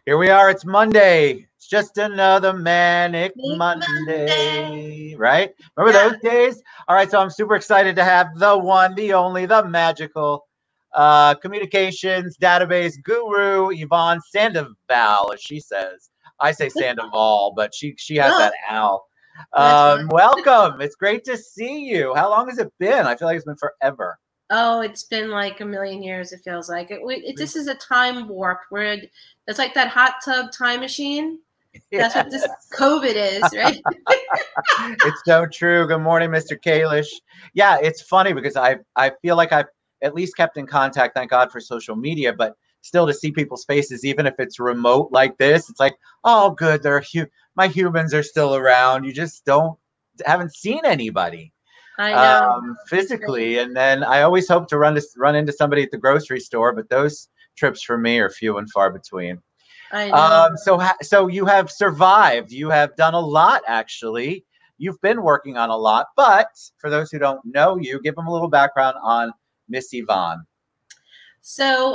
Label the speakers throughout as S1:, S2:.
S1: Here we are. It's Monday. It's just another manic
S2: Big
S1: Monday,
S2: Monday.
S1: right? Remember
S2: Yeah.
S1: those days? All right. So I'm super excited to have the one, the only, the magical communications database guru, Yvonne Sandoval, as she says. I say Sandoval, but she has
S2: No,
S1: that owl.
S2: that's fine.
S1: Welcome. It's great to see you. How long has it been? I feel like it's been forever.
S2: Oh, it's been like a million years. It feels like this is a time warp where it's like that hot tub time machine. That's what this
S1: Yes.
S2: COVID is, right?
S1: It's so true. Good morning, Mr. Kalish. Yeah, it's funny because I feel like I've at least kept in contact, thank God for social media, but still to see people's faces, even if it's remote like this, it's like, oh, good, my humans are still around. You just haven't seen anybody
S2: I know. It's great.
S1: physically. And then I always hope to run into somebody at the grocery store, but those trips for me are few and far between.
S2: I know.
S1: So you have survived. You have done a lot, actually. You've been working on a lot, but for those who don't know you, give them a little background on Miss Yvonne.
S2: So,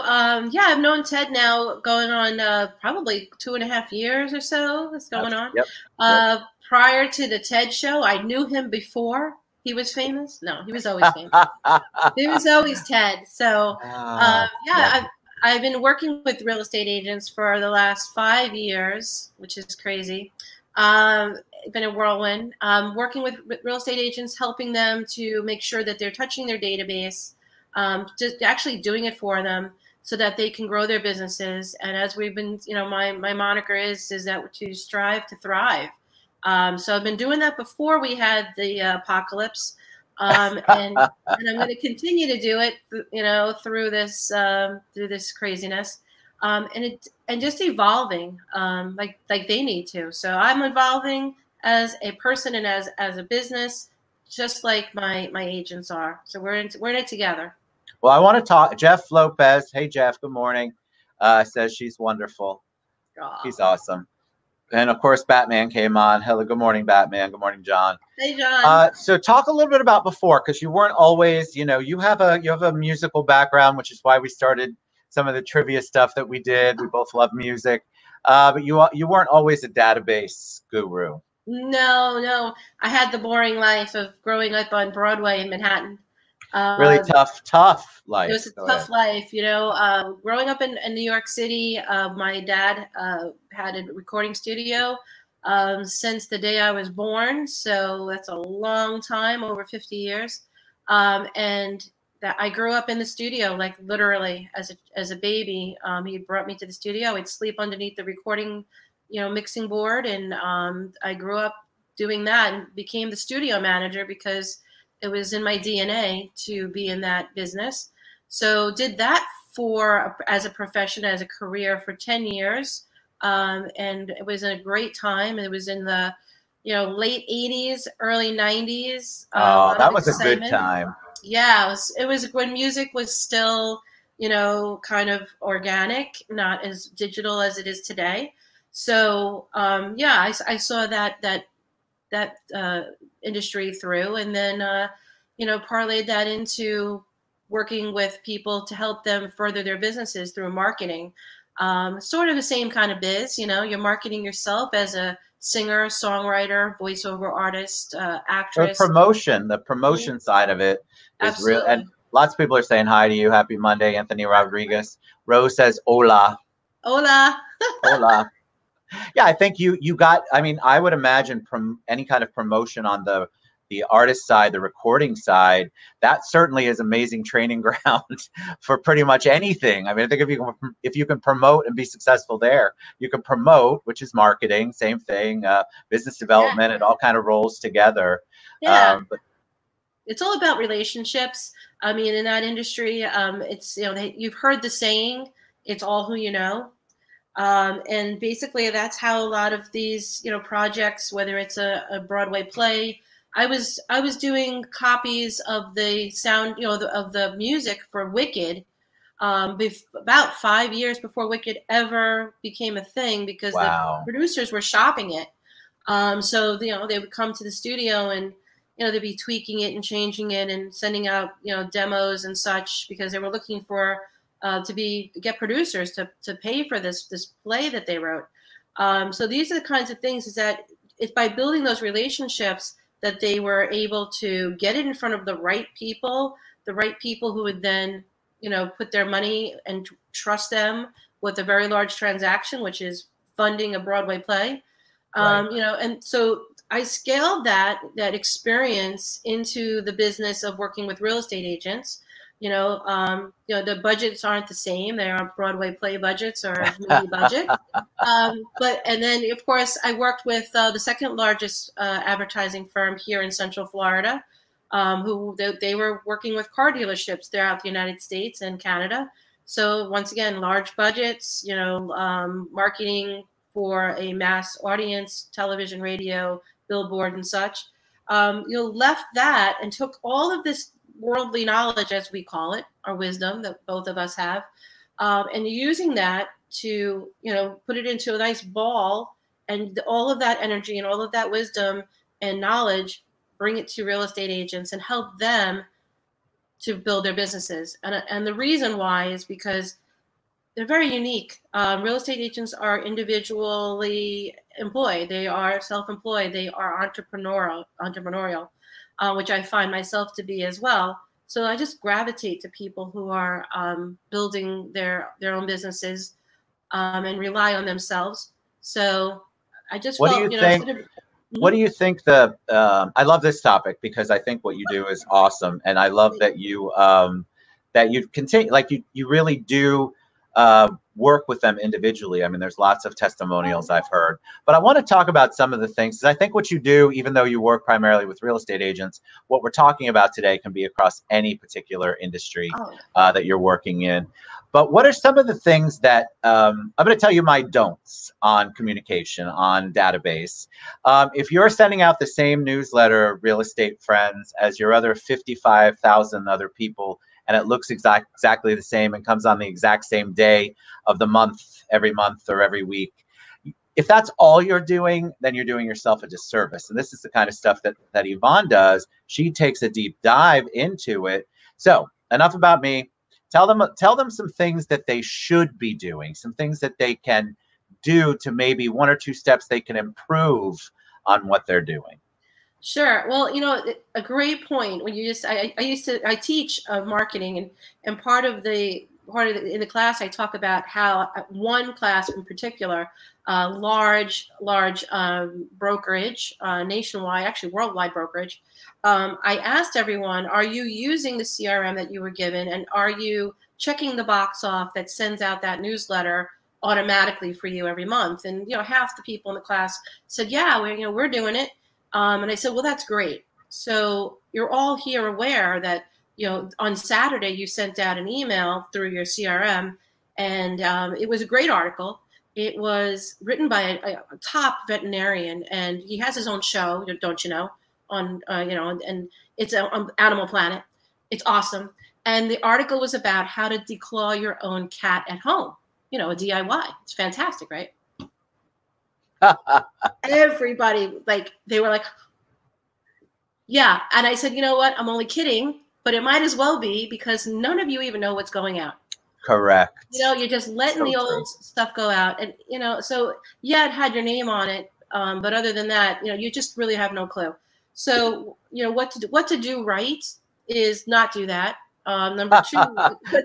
S2: yeah, I've known Ted now going on probably 2.5 years or so. It's going on.
S1: Yep.
S2: Prior to the Ted show, I knew him before he was famous. No, he was always famous. He was always Ted. So, yeah, I've been working with real estate agents for the last 5 years, which is crazy. It's been a whirlwind. Working with real estate agents, helping them to make sure that they're touching their database, just actually doing it for them so that they can grow their businesses. And as we've been, my moniker is that to strive to thrive. So I've been doing that before we had the apocalypse. And I'm going to continue to do it, through this craziness, and just evolving, like they need to. So I'm evolving as a person and as a business, just like my agents are. So we're in it together.
S1: Well, I want to talk. Jeff Lopez. Hey, Jeff. Good morning. Says she's wonderful.
S2: Aw.
S1: He's awesome. And of course, Batman came on. Hello. Good morning, Batman. Good morning, John.
S2: Hey, John.
S1: So talk a little bit about before, because you weren't always, you have a musical background, which is why we started some of the trivia stuff that we did. We both love music, but you weren't always a database guru.
S2: No. I had the boring life of growing up on Broadway in Manhattan.
S1: Really tough life.
S2: It was a tough life, growing up in New York City. My dad had a recording studio since the day I was born. So that's a long time, over 50 years. And that I grew up in the studio, like literally as a baby. He brought me to the studio. I'd sleep underneath the recording, mixing board. And I grew up doing that and became the studio manager because it was in my DNA to be in that business. So did that as a profession, as a career for 10 years. And it was a great time. It was in the, late 80s, early 90s.
S1: Oh, that was a good time.
S2: Yeah, it was when music was still, kind of organic, not as digital as it is today. So, yeah, I saw that industry through, and then parlayed that into working with people to help them further their businesses through marketing. Sort of the same kind of biz. You're marketing yourself as a singer, songwriter, voiceover artist, actress.
S1: The promotion side of it is real. And lots of people are saying hi to you. Happy Monday, Anthony Rodriguez. Rose says hola.
S2: Hola.
S1: Hola. Yeah, I think you got, I would imagine any kind of promotion on the artist side, the recording side, that certainly is amazing training ground for pretty much anything. I think if you can promote and be successful there, you can promote, which is marketing, same thing, business development, it all kind of rolls together.
S2: Yeah. But it's all about relationships. In that industry, it's, you've heard the saying, it's all who you know. And basically that's how a lot of these, projects, whether it's a Broadway play, I was doing copies of the sound, of the music for Wicked, about 5 years before Wicked ever became a thing, because the producers were shopping it. So they would come to the studio and they'd be tweaking it and changing it and sending out demos and such, because they were looking for to get producers to pay for this play that they wrote. So these are the kinds of things, is that it's by building those relationships that they were able to get it in front of the right people who would then, put their money and trust them with a very large transaction, which is funding a Broadway play.
S1: Right.
S2: And so I scaled that experience into the business of working with real estate agents. The budgets aren't the same. They aren't Broadway play budgets or movie budgets. And then, of course, I worked with the second largest advertising firm here in Central Florida, who they were working with car dealerships throughout the United States and Canada. So once again, large budgets, marketing for a mass audience, television, radio, billboard, and such. Left that and took all of this worldly knowledge, as we call it, or wisdom that both of us have, and using that to, put it into a nice ball, and all of that energy and all of that wisdom and knowledge, bring it to real estate agents and help them to build their businesses. And the reason why is because they're very unique. Real estate agents are individually employed. They are self-employed. They are entrepreneurial, which I find myself to be as well. So I just gravitate to people who are building their own businesses and rely on themselves. So I just
S1: What
S2: felt,
S1: do you think? What do you think I love this topic because I think what you do is awesome, and I love that you continue, like you really do work with them individually. I mean, there's lots of testimonials I've heard, but I want to talk about some of the things, because I think what you do, even though you work primarily with real estate agents, what we're talking about today can be across any particular industry that you're working in. But what are some of the things that I'm going to tell you my don'ts on communication, on database? If you're sending out the same newsletter, Real Estate Friends, as your other 55,000 other people, and it looks exactly the same and comes on the exact same day of the month, every month or every week, if that's all you're doing, then you're doing yourself a disservice. And this is the kind of stuff that Yvonne does. She takes a deep dive into it. So enough about me. Tell them some things that they should be doing, some things that they can do to maybe one or two steps they can improve on what they're doing.
S2: Sure. Well, a great point. When I teach marketing, and part of in the class I talk about how one class in particular, large brokerage, nationwide, actually worldwide brokerage. I asked everyone, are you using the CRM that you were given, and are you checking the box off that sends out that newsletter automatically for you every month? And half the people in the class said, yeah, we're doing it. And I said, well, that's great. So you're all here aware that, on Saturday you sent out an email through your CRM, and it was a great article. It was written by a top veterinarian, and he has his own show, don't you know, on, and it's on Animal Planet. It's awesome. And the article was about how to declaw your own cat at home, a DIY. It's fantastic, right? Everybody, they were like, yeah. And I said, you know what? I'm only kidding, but it might as well be, because none of you even know what's going out.
S1: Correct.
S2: You're just letting the old stuff go out. And, so yeah, it had your name on it. But other than that, you just really have no clue. So, what to do right is not do that. Number two,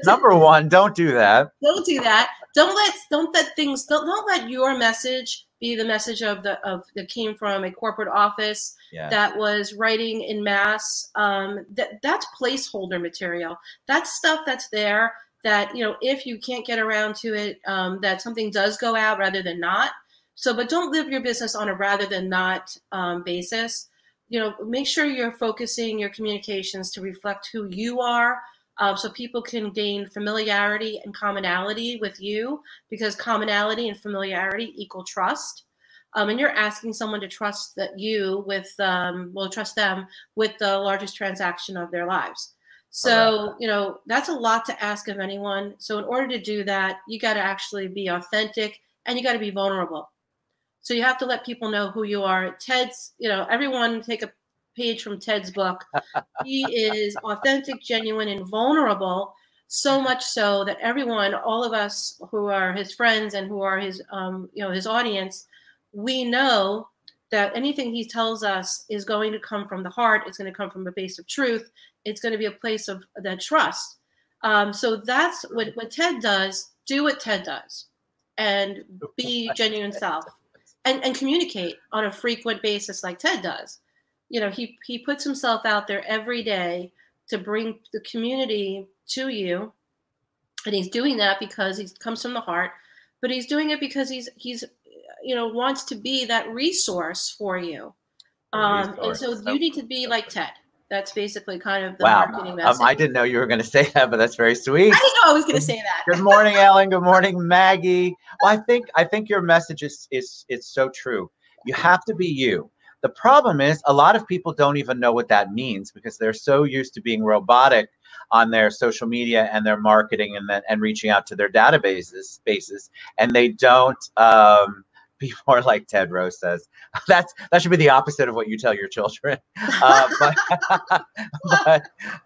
S1: number one, don't do that.
S2: Don't do that. Don't let your message be the message that came from a corporate office that was writing in mass. That's placeholder material. That's stuff that's there that, if you can't get around to it, that something does go out rather than not. So, but don't live your business on a rather than not basis. Make sure you're focusing your communications to reflect who you are, so people can gain familiarity and commonality with you, because commonality and familiarity equal trust. And you're asking someone to trust trust them with the largest transaction of their lives. So, that's a lot to ask of anyone. So in order to do that, you got to actually be authentic, and you got to be vulnerable. So you have to let people know who you are. Ted's, everyone take a page from Ted's book. He is authentic, genuine, and vulnerable. So much so that everyone, all of us who are his friends and who are his, his audience, we know that anything he tells us is going to come from the heart. It's going to come from a base of truth. It's going to be a place of that trust. So that's what Ted does. Do what Ted does, and be genuine self, and communicate on a frequent basis like Ted does. He puts himself out there every day to bring the community to you, and he's doing that because he comes from the heart, but he's doing it because he's wants to be that resource for you. And so you need to be like Ted. That's basically kind of the marketing message.
S1: I didn't know you were going to say that, but that's very sweet.
S2: I didn't know I was going to say that.
S1: Good morning, Ellen. Good morning, Maggie. Well, I think your message is so true. You have to be you. The problem is a lot of people don't even know what that means because they're so used to being robotic on their social media and their marketing and reaching out to their databases, and they don't be more like Ted Rose says. That should be the opposite of what you tell your children. But oh,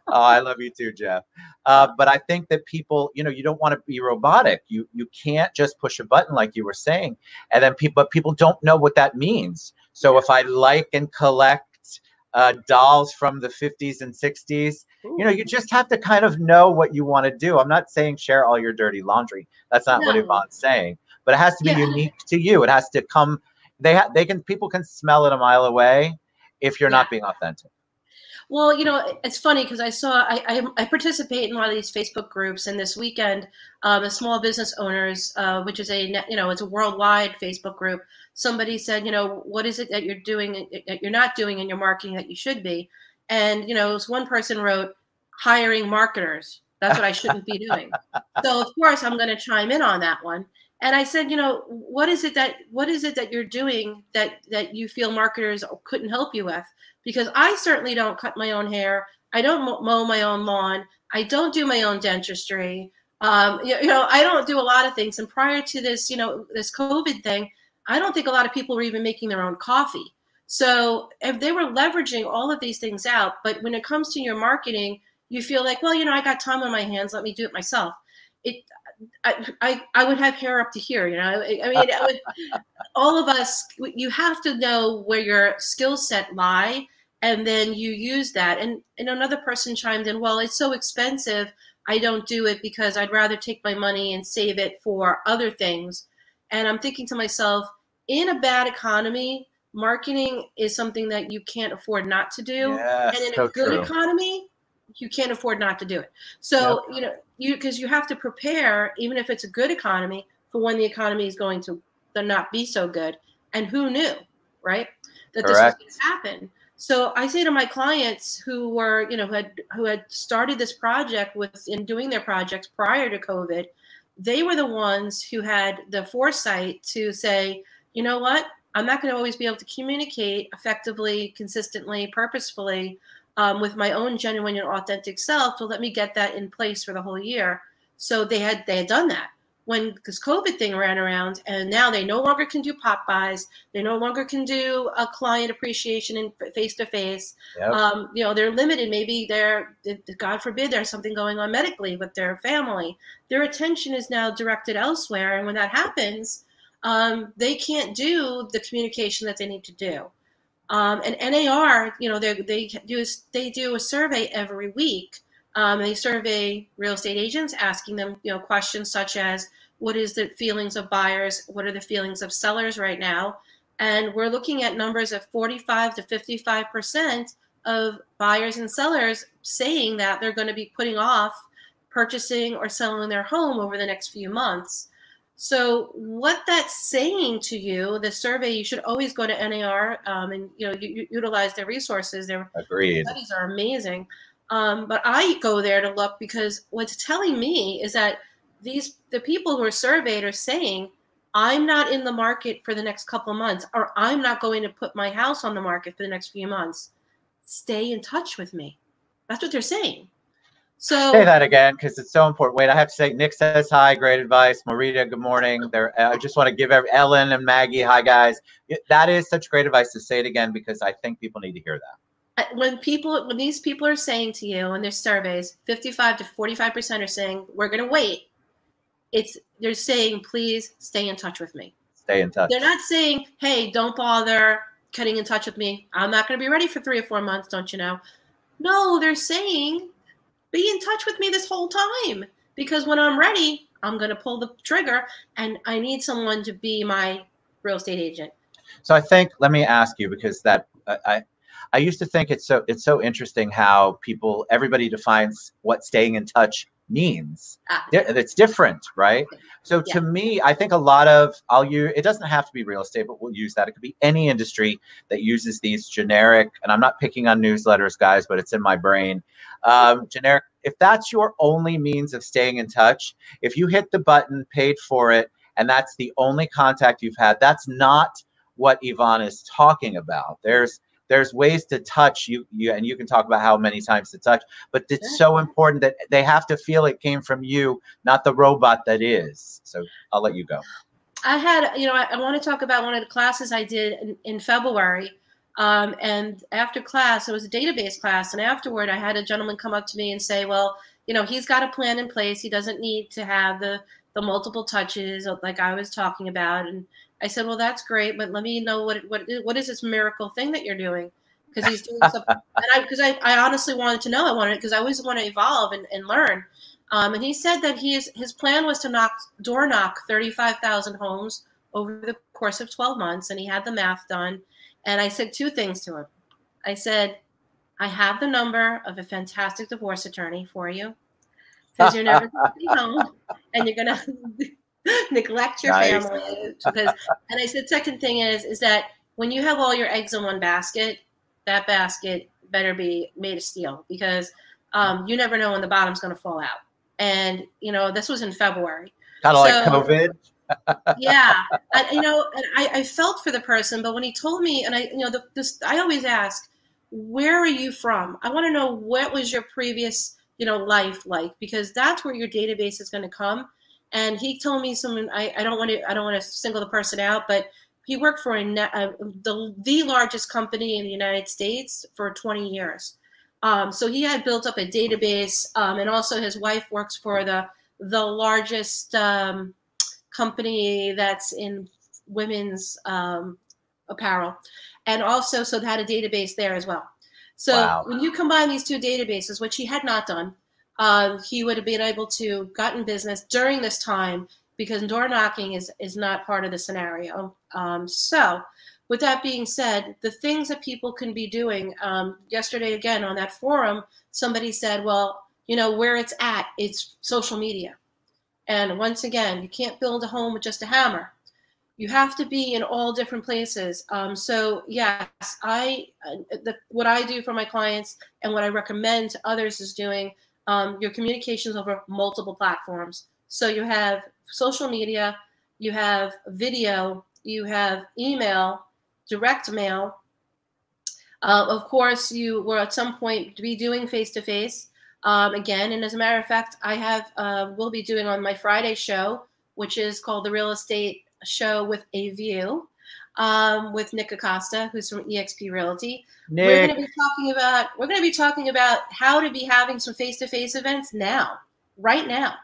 S1: I love you too, Jeff. But I think that people, you don't want to be robotic. You can't just push a button like you were saying, and then people don't know what that means. So if I like and collect dolls from the 50s and 60s, you just have to kind of know what you want to do. I'm not saying share all your dirty laundry. That's not what Yvonne's saying. But it has to be unique to you. It has to come. People can smell it a mile away if you're not being authentic.
S2: Well, it's funny because I participate in a lot of these Facebook groups, and this weekend, the small business owners, which is it's a worldwide Facebook group. Somebody said, what is it that you're doing, that you're not doing in your marketing that you should be? And one person wrote, hiring marketers. That's what I shouldn't be doing. So of course I'm going to chime in on that one. And I said, what is it that you're doing that you feel marketers couldn't help you with? Because I certainly don't cut my own hair. I don't mow my own lawn. I don't do my own dentistry. I don't do a lot of things. And prior to this, this COVID thing, I don't think a lot of people were even making their own coffee. So if they were leveraging all of these things out, but when it comes to your marketing, you feel like, well, I got time on my hands. Let me do it myself. I would have hair up to here, all of us, you have to know where your skill set lie, and then you use that. And another person chimed in, well, it's so expensive. I don't do it because I'd rather take my money and save it for other things. And I'm thinking to myself, in a bad economy, marketing is something that you can't afford not to do.
S1: Yes,
S2: and in a good economy, you can't afford not to do it. So, because you have to prepare, even if it's a good economy, for when the economy is going to not be so good. And who knew, right, that this was going to happen? So I say to my clients who were, who had started this project in doing their projects prior to COVID, they were the ones who had the foresight to say, you know what, I'm not going to always be able to communicate effectively, consistently, purposefully, with my own genuine and authentic self. So let me get that in place for the whole year. So they had done that because COVID thing ran around, and now they no longer can do pop buys. They no longer can do a client appreciation in face to face. They're limited. Maybe God forbid, there's something going on medically with their family. Their attention is now directed elsewhere. And when that happens, they can't do the communication that they need to do. And NAR, they do a survey every week. They survey real estate agents, asking them, questions such as, what is the feelings of buyers? What are the feelings of sellers right now? And we're looking at numbers of 45 to 55% of buyers and sellers saying that they're going to be putting off purchasing or selling their home over the next few months. So what that's saying to you, the survey, you should always go to NAR and you utilize their resources. Their studies are amazing. But I go there to look because what's telling me is that the people who are surveyed are saying, I'm not in the market for the next couple of months, or I'm not going to put my house on the market for the next few months. Stay in touch with me. That's what they're saying. So
S1: say that again, because it's so important. Wait, I have to say, Nick says hi, great advice. Marita, good morning. I just want to give Ellen and Maggie, hi guys. That is such great advice. To say it again, because I think people need to hear that.
S2: when these people are saying to you in their surveys, 55 to 45% are saying we're going to wait. They're saying, please stay in touch with me.
S1: Stay in touch.
S2: They're not saying, hey, don't bother getting in touch with me. I'm not going to be ready for 3 or 4 months, don't you know? No, they're saying, be in touch with me this whole time, because when I'm ready, I'm going to pull the trigger, and I need someone to be my real estate agent.
S1: So I think, let me ask you, because that I used to think it's so interesting how everybody defines what staying in touch means. It's different, right? So to me, I think a lot of it doesn't have to be real estate, but we'll use that. It could be any industry that uses these generic, and I'm not picking on newsletters, guys, but it's in my brain. Generic, if that's your only means of staying in touch, if you hit the button, paid for it, and that's the only contact you've had, that's not what Yvonne is talking about. There's ways to touch you, and you can talk about how many times to touch, but it's so important that they have to feel it came from you, not the robot that is. So I'll let you go.
S2: I had, I want to talk about one of the classes I did in February. And after class, it was a database class. And afterward, I had a gentleman come up to me and say, well, he's got a plan in place. He doesn't need to have the multiple touches like I was talking about. And I said, well, that's great, but let me know what is this miracle thing that you're doing? Because he's doing something. And I honestly wanted to know. Because I always want to evolve and learn. And he said that his plan was to door knock 35,000 homes over the course of 12 months, and he had the math done. And I said 2 things to him. I said, I have the number of a fantastic divorce attorney for you, because you're never going to be home, and you're going to neglect your family. And I said, second thing is that when you have all your eggs in one basket, that basket better be made of steel, because you never know when the bottom's going to fall out. And, this was in February.
S1: Kind of like COVID.
S2: Yeah. And I felt for the person, but when he told me, and I always ask, where are you from? I want to know, what was your previous, life like? Because that's where your database is going to come. And he told me I don't want to single the person out, but he worked for the largest company in the United States for 20 years. So he had built up a database, and also his wife works for the largest company that's in women's apparel, and also so they had a database there as well. So when you combine these 2 databases, which he had not done, he would have been able to gotten business during this time, because door knocking is not part of the scenario. So with that being said, the things that people can be doing, yesterday again on that forum, somebody said, well, where it's social media. And once again, you can't build a home with just a hammer. You have to be in all different places. So yes, what I do for my clients and what I recommend to others is doing your communications over multiple platforms. So you have social media, you have video, you have email, direct mail. Of course, you will at some point be doing face-to-face again. And as a matter of fact, will be doing on my Friday show, which is called The Real Estate Show with a View, with Nick Acosta, who's from eXp Realty.
S1: Nick.
S2: We're going to be talking about how to be having some face-to-face events right now.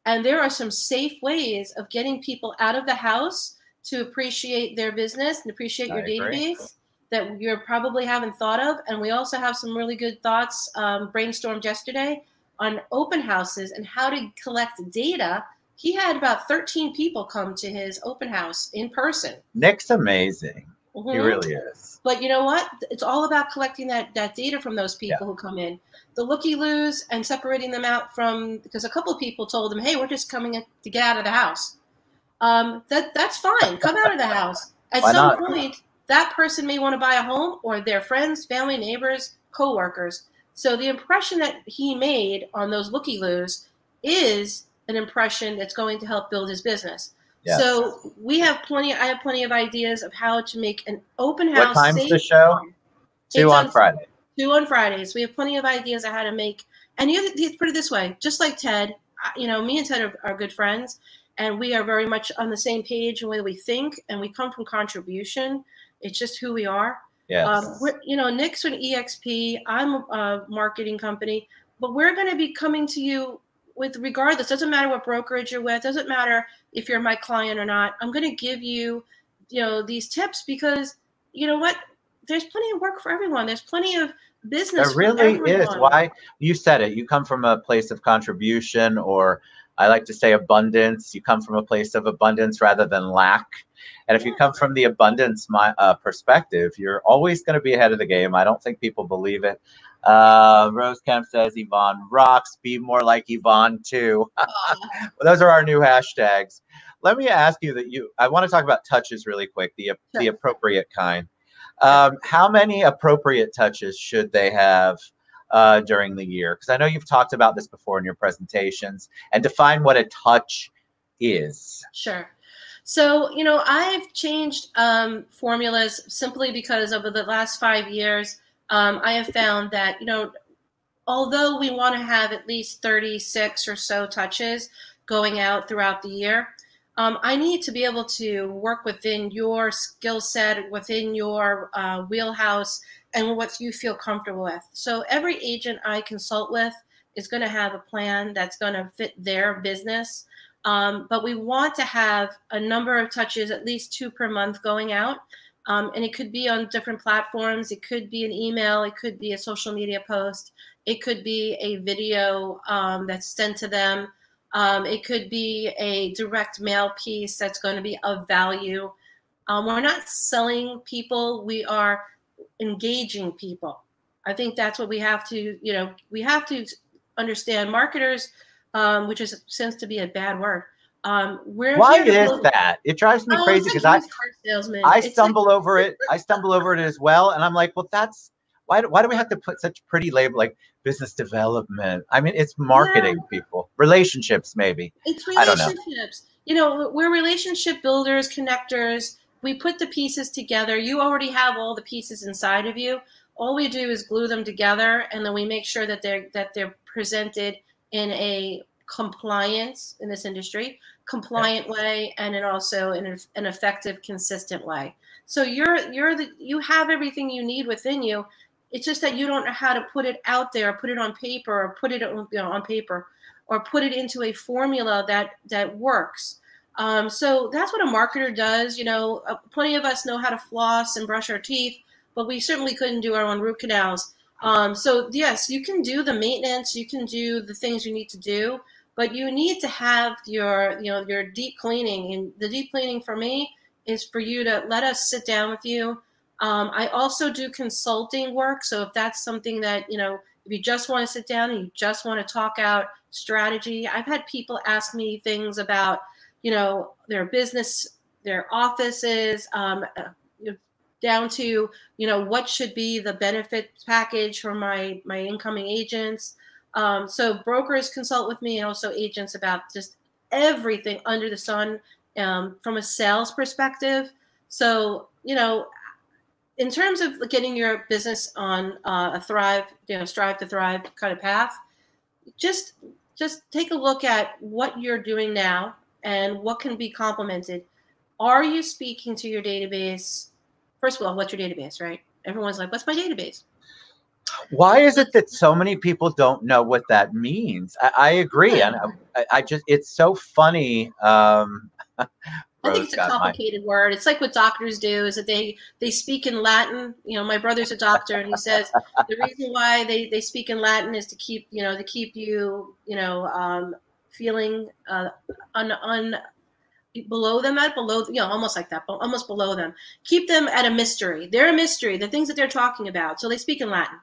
S2: And there are some safe ways of getting people out of the house to appreciate their business and appreciate your database that you probably haven't thought of. And we also have some really good thoughts brainstormed yesterday on open houses and how to collect data. He had about 13 people come to his open house in person.
S1: Nick's amazing. Mm-hmm. He really is.
S2: But you know what? It's all about collecting that data from those people who come in. The looky-loos, and separating them out from, because a couple of people told them, hey, we're just coming to get out of the house. That's fine. Come out of the house. At some point, that person may want to buy a home, or their friends, family, neighbors, co-workers. So the impression that he made on those looky-loos is an impression that's going to help build his business. Yes. So I have plenty of ideas of how to make an open house.
S1: What time's the show? 2 on Friday.
S2: 2 on Fridays. We have plenty of ideas on how to make, and you put it this way, just like Ted, me and Ted are good friends, and we are very much on the same page in the way we think, and we come from contribution. It's just who we are.
S1: Yes.
S2: Nick's an EXP. I'm a marketing company, but we're going to be coming to you with regardless. Doesn't matter what brokerage you're with. Doesn't matter if you're my client or not. I'm going to give you, these tips because you know what? There's plenty of work for everyone. There's plenty of business
S1: There
S2: for
S1: really is.
S2: everyone.
S1: Why you said it. You come from a place of contribution, or I like to say abundance. You come from a place of abundance rather than lack. And if you come from the abundance perspective, you're always going to be ahead of the game. I don't think people believe it. Rose Kemp says Yvonne rocks. Be more like Yvonne too. Well, those are our new hashtags. Let me ask you I want to talk about touches really quick, the
S2: Sure.
S1: appropriate kind.
S2: Sure.
S1: How many appropriate touches should they have during the year? Because I know you've talked about this before in your presentations, and define what a touch is.
S2: Sure. So, I've changed formulas simply because over the last 5 years, I have found that, although we want to have at least 36 or so touches going out throughout the year, I need to be able to work within your skill set, within your wheelhouse, and what you feel comfortable with. So every agent I consult with is going to have a plan that's going to fit their business. But we want to have a number of touches, at least 2 per month going out. And it could be on different platforms. It could be an email. It could be a social media post. It could be a video that's sent to them. It could be a direct mail piece that's going to be of value. We're not selling people. We are engaging people. I think that's what we have to, we have to understand. Marketers, which seems to be a bad word. We're
S1: Why
S2: here to
S1: is
S2: build.
S1: that? It drives me
S2: Oh,
S1: crazy
S2: it's
S1: because
S2: like used car salesman.
S1: I
S2: It's like,
S1: stumble over it. I stumble over it as well, and I'm like, well, that's why do we have to put such pretty label like business development? I mean, it's
S2: yeah,
S1: marketing, people, relationships, maybe.
S2: it's
S1: I don't know.
S2: relationships. We're relationship builders, connectors. We put the pieces together. You already have all the pieces inside of you. All we do is glue them together, and then we make sure that they're presented in a compliance in this industry,
S1: Yeah.
S2: compliant way, and then also in an effective, consistent way. So you have everything you need within you. It's just that you don't know how to put it out there, put it on paper, or put it on paper, or put it into a formula that works. So that's what a marketer does. Plenty of us know how to floss and brush our teeth, but we certainly couldn't do our own root canals. So yes, you can do the maintenance, you can do the things you need to do, but you need to have your deep cleaning. And the deep cleaning for me is for you to let us sit down with you. I also do consulting work. So if that's something that, if you just want to sit down and you just want to talk out strategy, I've had people ask me things about, their business, their offices, down to, what should be the benefit package for my incoming agents. So brokers consult with me, and also agents, about just everything under the sun from a sales perspective. So, in terms of getting your business on a strive to thrive kind of path, just take a look at what you're doing now and what can be complemented. Are you speaking to your database? First of all, what's your database, right? Everyone's like, what's my database?
S1: Why is it that so many people don't know what that means? I agree, and I just it's so funny.
S2: I think
S1: Rose
S2: it's a
S1: got my
S2: complicated word. It's like what doctors do is that they speak in Latin. My brother's a doctor, and he says the reason why they speak in Latin is to keep you feeling below them, almost like that, almost below them. Keep them at a mystery. They're a mystery. The things that they're talking about. So they speak in Latin.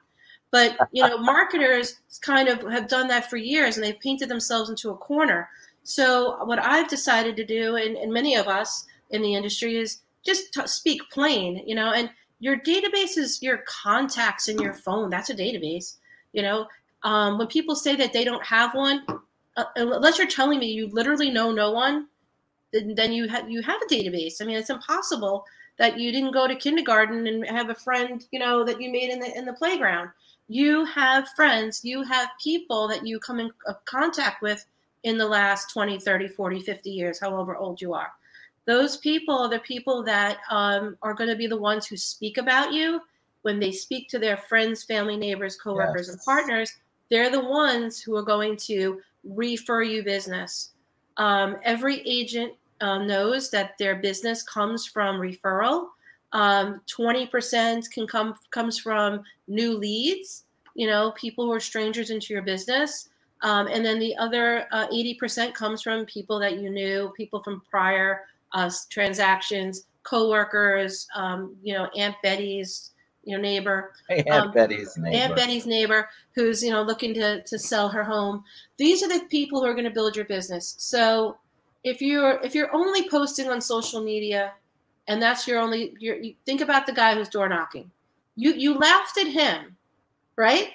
S2: But marketers kind of have done that for years, and they've painted themselves into a corner. So what I've decided to do, and many of us in the industry, is just speak plain. And your database is your contacts in your phone. That's a database. When people say that they don't have one, unless you're telling me you literally know no one, then you have a database. I mean, it's impossible that you didn't go to kindergarten and have a friend, that you made in the playground. You have friends, you have people that you come in contact with in the last 20, 30, 40, 50 years, however old you are. Those people are the people that are going to be the ones who speak about you when they speak to their friends, family, neighbors, coworkers, and
S1: Yes.
S2: partners, they're the ones who are going to refer you business. Every agent knows that their business comes from referral. 20% comes from new leads, people who are strangers into your business. And then the other 80% comes from people that you knew, people from prior transactions, coworkers, Aunt Betty's, neighbor.
S1: Aunt Betty's
S2: Aunt
S1: neighbor.
S2: Betty's neighbor who's looking to sell her home. These are the people who are going to build your business. So if you're only posting on social media, and that's you think about the guy who's door knocking. You laughed at him, right?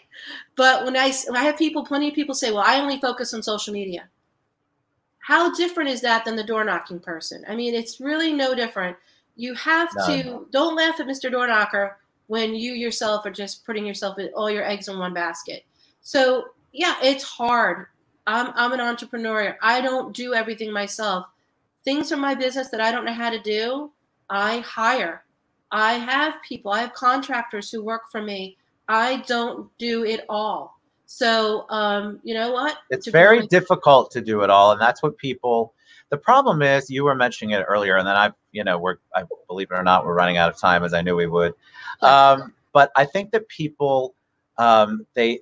S2: But when I have plenty of people say, well, I only focus on social media. How different is that than the door knocking person? I mean, it's really no different. You have to, don't laugh at Mr. Door Knocker when you yourself are just putting all your eggs in one basket. So yeah, it's hard. I'm an entrepreneur. I don't do everything myself. Things from my business that I don't know how to do, I hire. I have people, I have contractors who work for me. I don't do it all. So, you know what?
S1: It's very difficult to do it all. And that's what the problem is, you were mentioning it earlier, and then I believe it or not, we're running out of time, as I knew we would.
S2: Yeah.
S1: But I think that people, they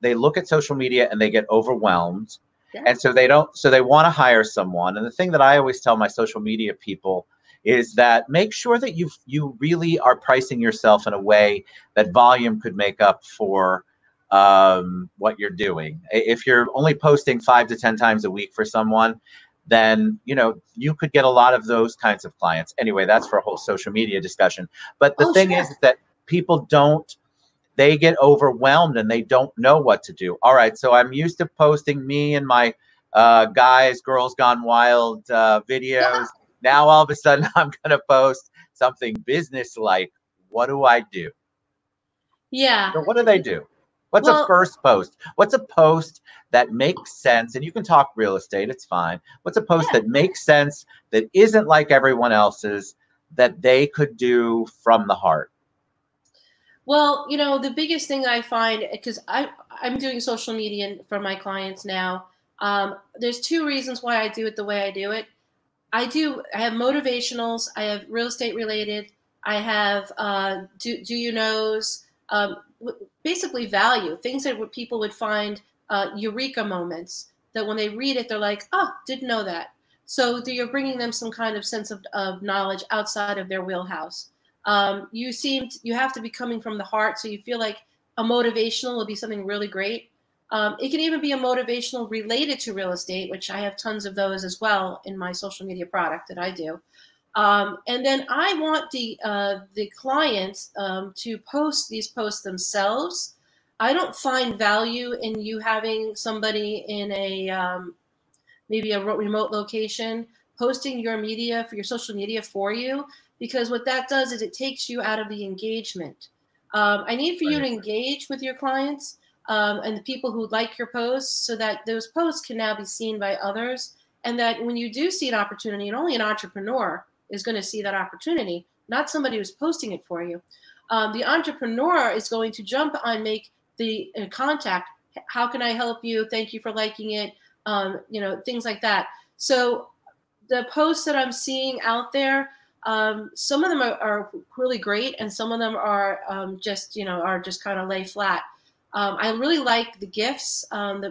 S1: look at social media and they get overwhelmed. Yeah. And so they want to hire someone. And the thing that I always tell my social media people is that make sure that you really are pricing yourself in a way that volume could make up for what you're doing. If you're only posting 5 to 10 times a week for someone, then you could get a lot of those kinds of clients. Anyway, that's for a whole social media discussion. But the thing is that people they get overwhelmed and they don't know what to do. All right, so I'm used to posting me and my guys, girls gone wild videos. Yeah. Now all of a sudden I'm going to post something business-like. What do I do?
S2: Yeah.
S1: So what do they do? What's a first post? What's a post that makes sense? And you can talk real estate, it's fine. What's a post that makes sense, that isn't like everyone else's, that they could do from the heart?
S2: Well, the biggest thing I find, because I'm doing social media for my clients now, there's 2 reasons why I do it the way I do it. I have motivationals, I have real estate related, I have do you knows, basically value, things that people would find eureka moments, that when they read it, they're like, oh, didn't know that. So you're bringing them some kind of sense of knowledge outside of their wheelhouse. You have to be coming from the heart, so you feel like a motivational will be something really great. It can even be a motivational related to real estate, which I have tons of those as well in my social media product that I do. And then I want the clients to post these posts themselves. I don't find value in you having somebody in maybe a remote location posting your social media for you, because what that does is it takes you out of the engagement. I need for you to engage with your clients and the people who like your posts, so that those posts can now be seen by others, and that when you do see an opportunity, and only an entrepreneur is going to see that opportunity, not somebody who's posting it for you. The entrepreneur is going to jump on, make the contact. How can I help you? Thank you for liking it. Things like that. So the posts that I'm seeing out there, some of them are really great, and some of them are just kind of lay flat. I really like the GIFs, I'm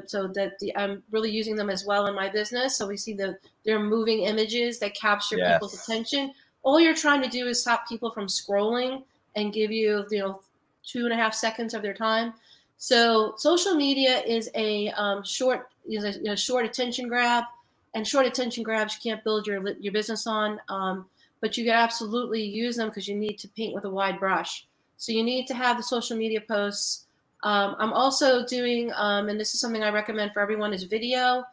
S2: really using them as well in my business. So we see they're moving images that capture people's attention. All you're trying to do is stop people from scrolling and give you 2.5 seconds of their time. So social media is a short attention grab, and short attention grabs you can't build your business on, but you can absolutely use them because you need to paint with a wide brush. So you need to have the social media posts. I'm also doing, and this is something I recommend for everyone, is video.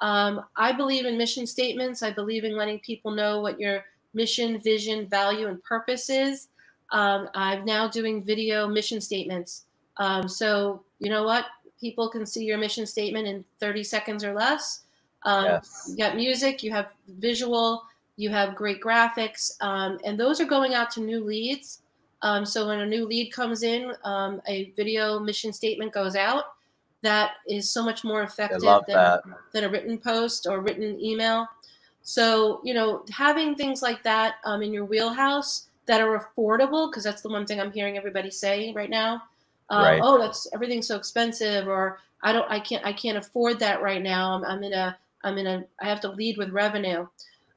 S2: I believe in mission statements. I believe in letting people know what your mission, vision, value, and purpose is. I'm now doing video mission statements. So you know what? People can see your mission statement in 30 seconds or less. You got music, you have visual, you have great graphics, and those are going out to new leads. So when a new lead comes in, a video mission statement goes out. That is so much more effective than a written post or written email. So, you know, having things like that in your wheelhouse that are affordable, because that's the one thing I'm hearing everybody say right now.
S1: Right.
S2: Oh, that's everything's so expensive, or I can't afford that right now. I have to lead with revenue.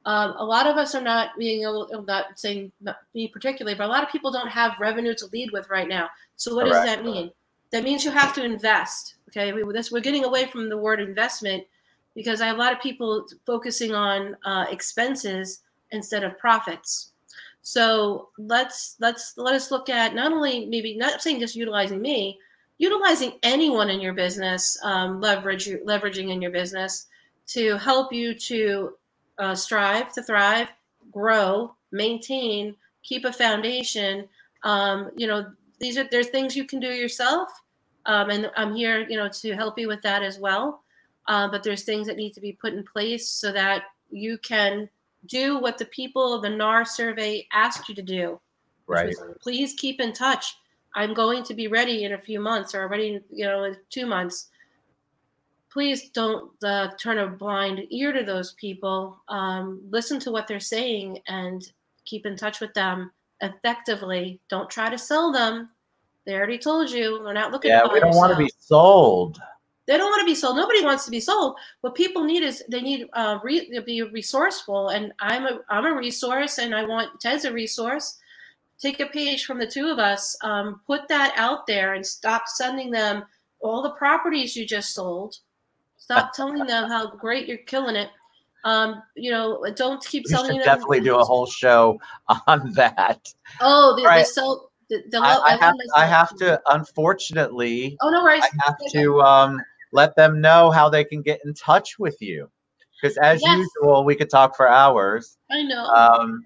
S2: A lot of us are not being able, not saying not me particularly, but a lot of people don't have revenue to lead with right now. So what does that mean? That means you have to invest. Okay, we're getting away from the word investment because I have a lot of people focusing on expenses instead of profits. So let us look at not only maybe not saying just utilizing me, utilizing anyone in your business, leveraging in your business to help you to strive to thrive, grow, maintain, keep a foundation. You know, there's things you can do yourself, and I'm here, you know, to help you with that as well. But there's things that need to be put in place so that you can do what the people of the NAR survey asked you to do.
S1: Right.
S2: Was, please keep in touch. I'm going to be ready in a few months, or ready, you know, in 2 months. Please don't turn a blind ear to those people. Listen to what they're saying and keep in touch with them effectively. Don't try to sell them. They already told you they're not looking to buy.
S1: Yeah, we don't want to be sold.
S2: They don't want to be sold. Nobody wants to be sold. What people need is they need to be resourceful. And I'm a resource, and I want Ted's a resource. Take a page from the two of us. Put that out there and stop sending them all the properties you just sold. Stop telling them how great you're killing it. You know, don't keep selling them.
S1: Definitely do a whole show on that.
S2: Oh,
S1: I have to, unfortunately.
S2: Oh, no worries.
S1: I have to let them know how they can get in touch with you, because as usual, we could talk for hours.
S2: I know.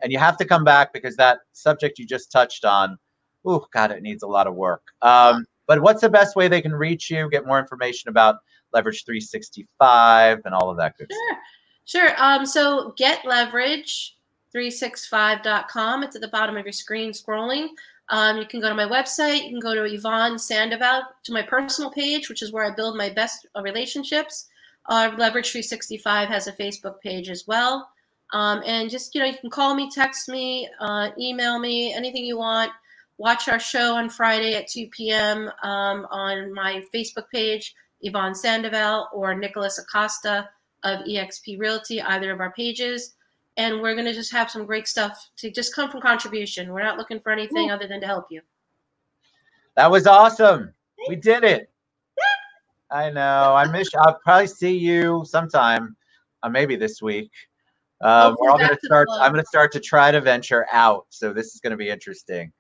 S1: And you have to come back because that subject you just touched on, oh God, it needs a lot of work. But what's the best way they can reach you, get more information about Leverage 365 and all of that good stuff?
S2: Sure. So getleverage365.com. It's at the bottom of your screen scrolling. You can go to my website. You can go to Yvonne Sandoval, to my personal page, which is where I build my best relationships. Leverage 365 has a Facebook page as well. And just, you know, you can call me, text me, email me, anything you want. Watch our show on Friday at 2 p.m. On my Facebook page, Yvonne Sandoval or Nicholas Acosta of eXp Realty, either of our pages. And we're going to just have some great stuff to just come from contribution. We're not looking for anything other than to help you.
S1: That was awesome. We did it. I know. I'll probably see you sometime, maybe this week. We're all going to start. I'm going to start to try to venture out. So this is going to be interesting.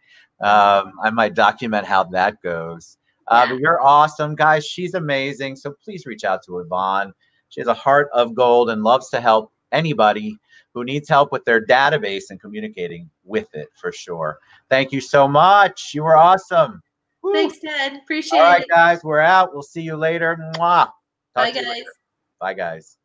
S1: I might document how that goes. But you're awesome, guys. She's amazing. So please reach out to Yvonne. She has a heart of gold and loves to help anybody who needs help with their database and communicating with it, for sure. Thank you so much. You were awesome.
S2: Woo. Thanks, Ted. Appreciate it.
S1: All right, guys, we're out. We'll see you later. Mwah.
S2: Bye, guys.
S1: Bye, guys.